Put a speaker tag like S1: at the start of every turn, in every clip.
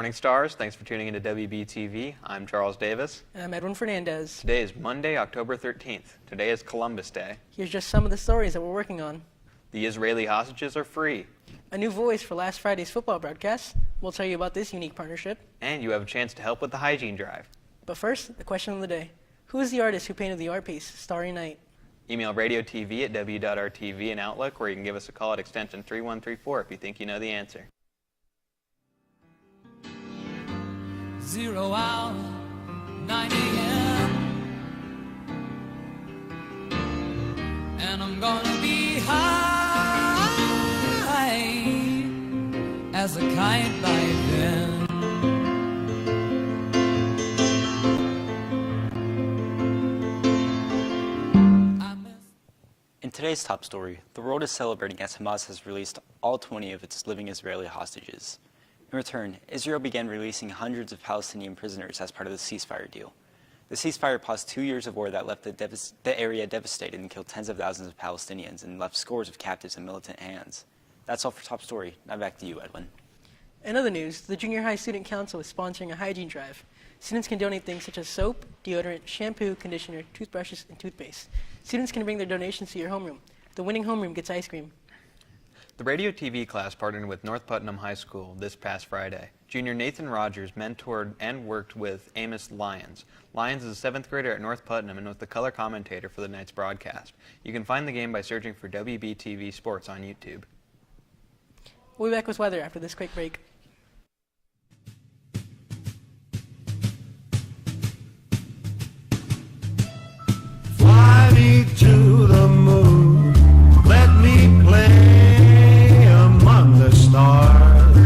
S1: morning, Stars. Thanks for tuning into WBTV. I'm Charles Davis.
S2: And I'm Edwin Fernandez.
S1: Today is Monday, October 13th. Today is Columbus Day.
S2: Here's just some of the stories that we're working on.
S1: The Israeli hostages are free.
S2: A new voice for last Friday's football broadcast. We'll tell you about this unique partnership.
S1: And you have a chance to help with the hygiene drive.
S2: But first, the question of the day. Who is the artist who painted the art piece, Starry Night?
S1: Email radiotv at w.rtv and Outlook, or you can give us a call at extension 3134 if you think you know the answer.
S3: 0 hour, 9 a.m. And I'm gonna be high as a kite by then.
S4: In today's top story, the world is celebrating as Hamas has released all 20 of its living Israeli hostages. In return, Israel began releasing hundreds of Palestinian prisoners as part of the ceasefire deal. The ceasefire paused 2 years of war that left the area devastated and killed tens of thousands of Palestinians and left scores of captives in militant hands. That's all for Top Story. Now back to you, Edwin.
S2: In other news, the Junior High Student Council is sponsoring a hygiene drive. Students can donate things such as soap, deodorant, shampoo, conditioner, toothbrushes, and toothpaste. Students can bring their donations to your homeroom. The winning homeroom gets ice cream.
S1: The Radio TV class partnered with North Putnam High School this past Friday. Junior Nathan Rogers mentored and worked with Amos Lyons. Lyons is a 7th grader at North Putnam and was the color commentator for the night's broadcast. You can find the game by searching for WBTV Sports on YouTube.
S2: We'll be back with weather after this quick break.
S5: Fly me to the moon, let me play among the stars.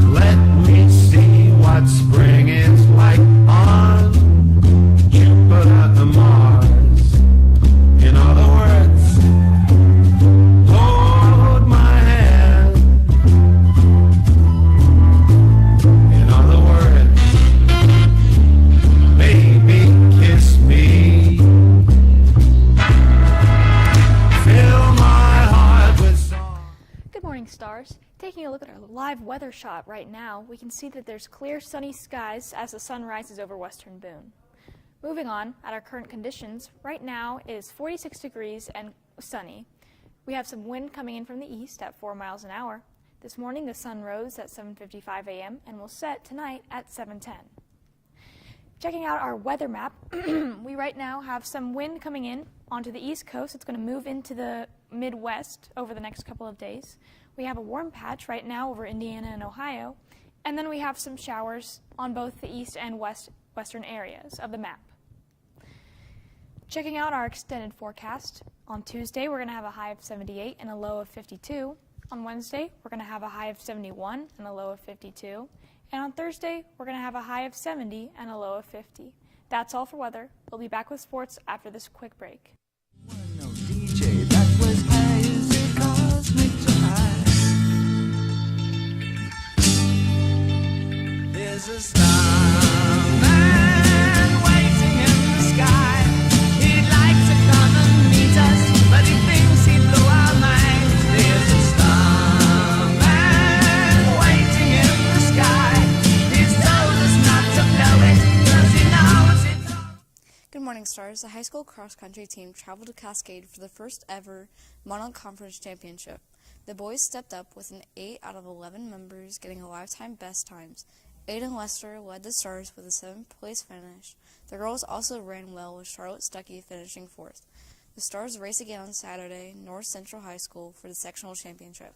S5: Let me see what spring is like on Jupiter and Mars. In other words, hold my hand. In other words, baby, kiss me.
S6: Good morning, Stars. Taking a look at our live weather shot right now, we can see that there's clear sunny skies as the sun rises over western Boone. Moving on, at our current conditions, right now it is 46 degrees and sunny. We have some wind coming in from the east at 4 miles an hour. This morning the sun rose at 7:55 a.m. and will set tonight at 7:10. Checking out our weather map, we right now have some wind coming in onto the east coast. It's going to move into the Midwest over the next couple of days. We have a warm patch right now over Indiana and Ohio, and then we have some showers on both the east and western areas of the map. Checking out our extended forecast, on Tuesday we're going to have a high of 78 and a low of 52. On Wednesday we're going to have a high of 71 and a low of 52. And on Thursday, we're going to have a high of 70 and a low of 50. That's all for weather. We'll be back with sports after this quick break.
S3: No DJ, that was hazy cosmic jive. There's a starman waiting in the sky. He'd like to come and meet us, but he thinks he'd blow our minds. There's a starman waiting in the sky. He's told us not to blow it, 'cause he knows it's all.
S7: Good morning, Stars. The high school cross-country team traveled to Cascade for the first ever Mono-Conference Championship. The boys stepped up with an 8 out of 11 members getting a lifetime best times. Aiden Lester led the Stars with a 7th place finish. The girls also ran well, with Charlotte Stuckey finishing 4th. The Stars race again on Saturday, North Central High School, for the sectional championship.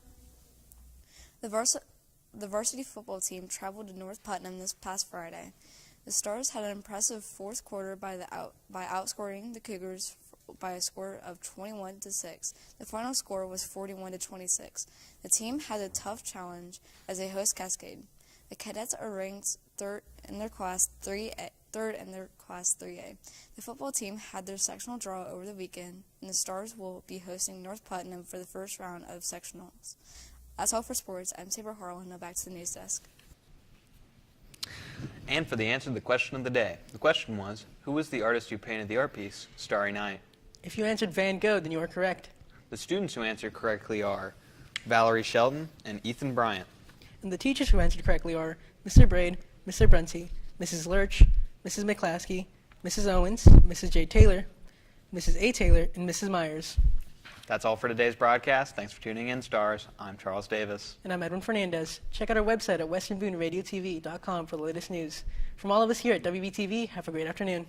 S7: The varsity football team traveled to North Putnam this past Friday. The Stars had an impressive fourth quarter by outscoring the Cougars by a score of 21-6. The final score was 41-26. The team had a tough challenge as they host Cascade. The cadets are ranked third in their class 3A. The football team had their sectional draw over the weekend, and the Stars will be hosting North Putnam for the first round of sectionals. That's all for sports. I'm Saber Harlan. Now back to the news desk.
S1: And for the answer to the question of the day. The question was, who was the artist who painted the art piece, Starry Night?
S2: If you answered Van Gogh, then you are correct.
S1: The students who answered correctly are Valerie Sheldon and Ethan Bryant.
S2: And the teachers who answered correctly are Mr. Braid, Mr. Brunty, Mrs. Lurch, Mrs. McClaskey, Mrs. Owens, Mrs. J. Taylor, Mrs. A. Taylor, and Mrs. Myers.
S1: That's all for today's broadcast. Thanks for tuning in, Stars. I'm Charles Davis.
S2: And I'm Edwin Fernandez. Check out our website at westernboonradiotv.com for the latest news. From all of us here at WBTV, have a great afternoon.